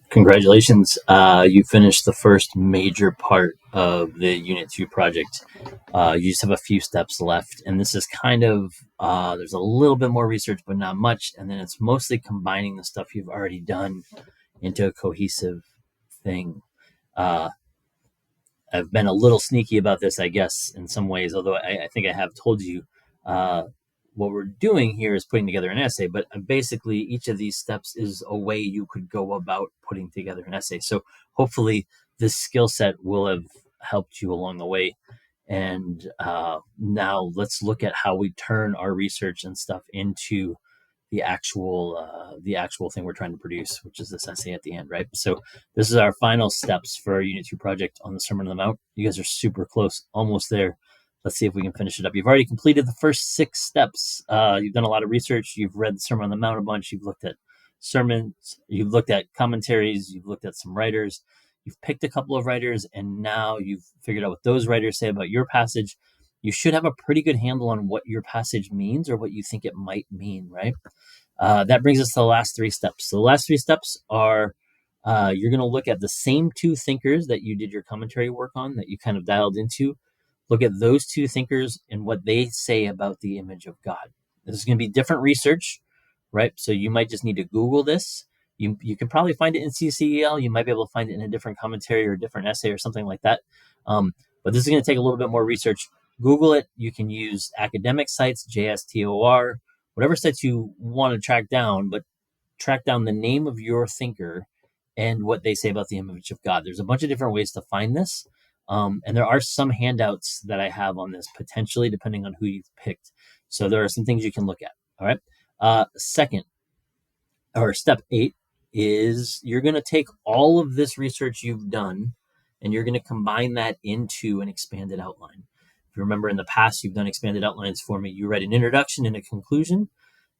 Congratulations. You finished the first major part of the Unit 2 project. You just have a few steps left. And this is kind of, there's a little bit more research, but not much. And then it's mostly combining the stuff you've already done into a cohesive thing. Uh, I've been a little sneaky about this, I guess, in some ways, although I think I have told you. Uh, what we're doing here is putting together an essay, but basically each of these steps is a way you could go about putting together an essay. So hopefully this skill set will have helped you along the way. And now let's look at how we turn our research and stuff into the actual thing we're trying to produce, which is this essay at the end, right? So this is our final steps for our Unit 2 project on the Sermon on the Mount. You guys are super close, almost there. Let's see if we can finish it up. You've already completed the first 6 steps. You've done a lot of research. You've read the Sermon on the Mount a bunch. You've looked at sermons. You've looked at commentaries. You've looked at some writers. You've picked a couple of writers, and now you've figured out what those writers say about your passage. You should have a pretty good handle on what your passage means or what you think it might mean, right? That brings us to the last 3 steps. So the last 3 steps are you're going to look at the same 2 thinkers that you did your commentary work on, that you kind of dialed into. Look at those 2 thinkers and what they say about the image of God. This is going to be different research, right? So you might just need to Google this. You can probably find it in CCEL. You might be able to find it in a different commentary or a different essay or something like that. But this is going to take a little bit more research. Google it. You can use academic sites, JSTOR, whatever sites you want to track down, but track down the name of your thinker and what they say about the image of God. There's a bunch of different ways to find this. And there are some handouts that I have on this, potentially, depending on who you've picked. So there are some things you can look at. All right. Second, or step 8, is you're going to take all of this research you've done and you're going to combine that into an expanded outline. If you remember in the past, you've done expanded outlines for me. You read an introduction and a conclusion.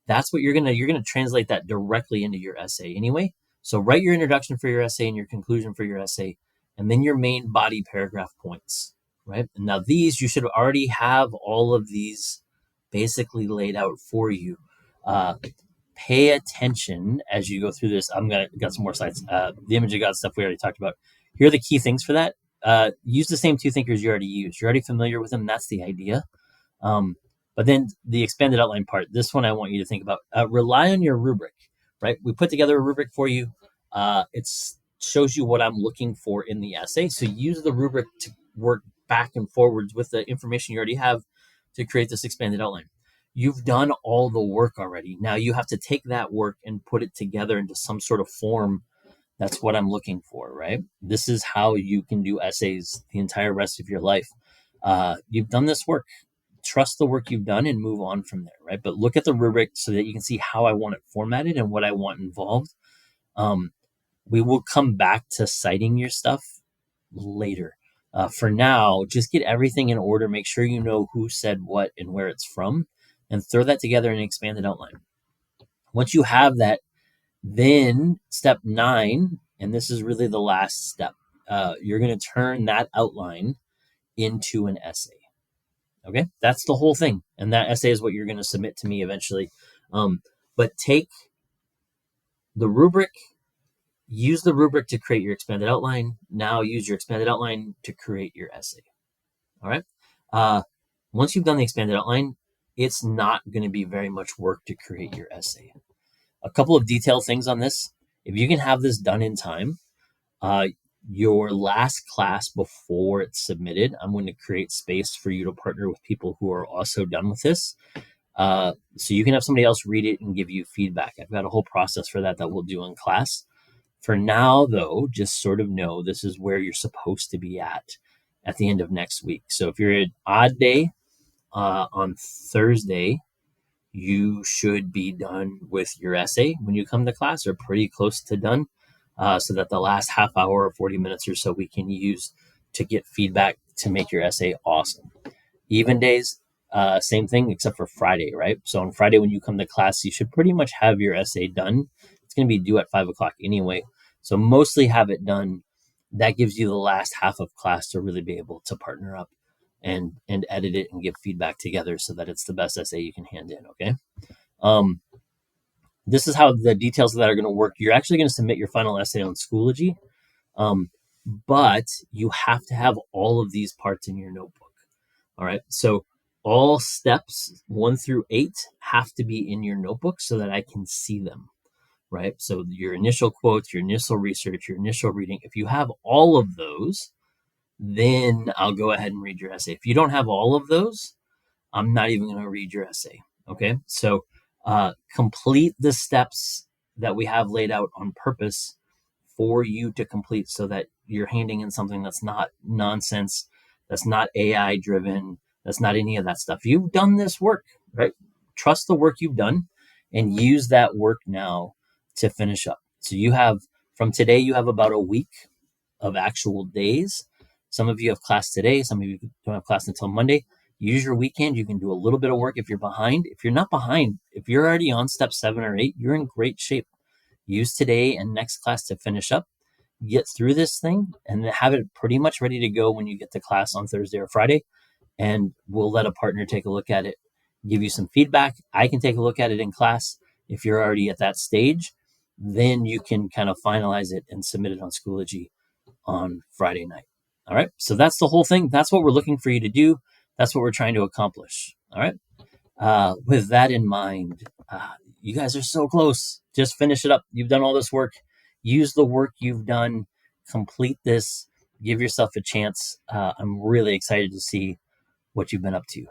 That's what you're gonna translate that directly into your essay anyway. So write your introduction for your essay and your conclusion for your essay, and then your main body paragraph points, right? And now these, you should already have all of these basically laid out for you. Pay attention as you go through this. Got some more slides. The image of God stuff we already talked about. Here are the key things for that. Use the same 2 thinkers you already used. You're already familiar with them. That's the idea. But then the expanded outline part, this one I want you to think about. Rely on your rubric, right? We put together a rubric for you. It shows you what I'm looking for in the essay. So use the rubric to work back and forwards with the information you already have to create this expanded outline. You've done all the work already. Now you have to take that work and put it together into some sort of form. That's what I'm looking for, right? This is how you can do essays the entire rest of your life. You've done this work. Trust the work you've done and move on from there, right? But look at the rubric so that you can see how I want it formatted and what I want involved. We will come back to citing your stuff later. For now, just get everything in order. Make sure you know who said what and where it's from, and throw that together in an expanded outline. Once you have that, then step 9, and this is really the last step, you're going to turn that outline into an essay. Okay, that's the whole thing, and that essay is what you're going to submit to me eventually. But take the rubric, use the rubric to create your expanded outline. Now use your expanded outline to create your essay. All right. Once you've done the expanded outline, it's not going to be very much work to create your essay. A couple of detailed things on this. If you can have this done in time, your last class before it's submitted, I'm going to create space for you to partner with people who are also done with this. So you can have somebody else read it and give you feedback. I've got a whole process for that we'll do in class. For now, though, just sort of know this is where you're supposed to be at the end of next week. So if you're an odd day on Thursday, you should be done with your essay when you come to class, or pretty close to done, so that the last half hour or 40 minutes or so we can use to get feedback to make your essay awesome. Even days, same thing, except for Friday, right? So on Friday when you come to class, you should pretty much have your essay done. It's going to be due at 5 o'clock anyway. So mostly have it done. That gives you the last half of class to really be able to partner up and edit it and give feedback together so that it's the best essay you can hand in, okay? This is how the details of that are going to work. You're actually going to submit your final essay on Schoology, um, but you have to have all of these parts in your notebook. All right. So all steps 1 through 8 have to be in your notebook so that I can see them. Right. So your initial quotes, your initial research, your initial reading, if you have all of those, then I'll go ahead and read your essay. If you don't have all of those, I'm not even going to read your essay. Okay. So complete the steps that we have laid out on purpose for you to complete so that you're handing in something that's not nonsense, that's not AI driven, that's not any of that stuff. You've done this work, right? Trust the work you've done and use that work now to finish up. So you have, from today, you have about a week of actual days. Some of you have class today, some of you don't have class until Monday. Use your weekend. You can do a little bit of work if you're behind. If you're not behind, if you're already on step 7 or 8, you're in great shape. Use today and next class to finish up, get through this thing, and have it pretty much ready to go when you get to class on Thursday or Friday. And we'll let a partner take a look at it, give you some feedback. I can take a look at it in class. If you're already at that stage, then you can kind of finalize it and submit it on Schoology on Friday night. All right. So that's the whole thing. That's what we're looking for you to do. That's what we're trying to accomplish. All right. With that in mind, you guys are so close. Just finish it up. You've done all this work. Use the work you've done. Complete this. Give yourself a chance. I'm really excited to see what you've been up to.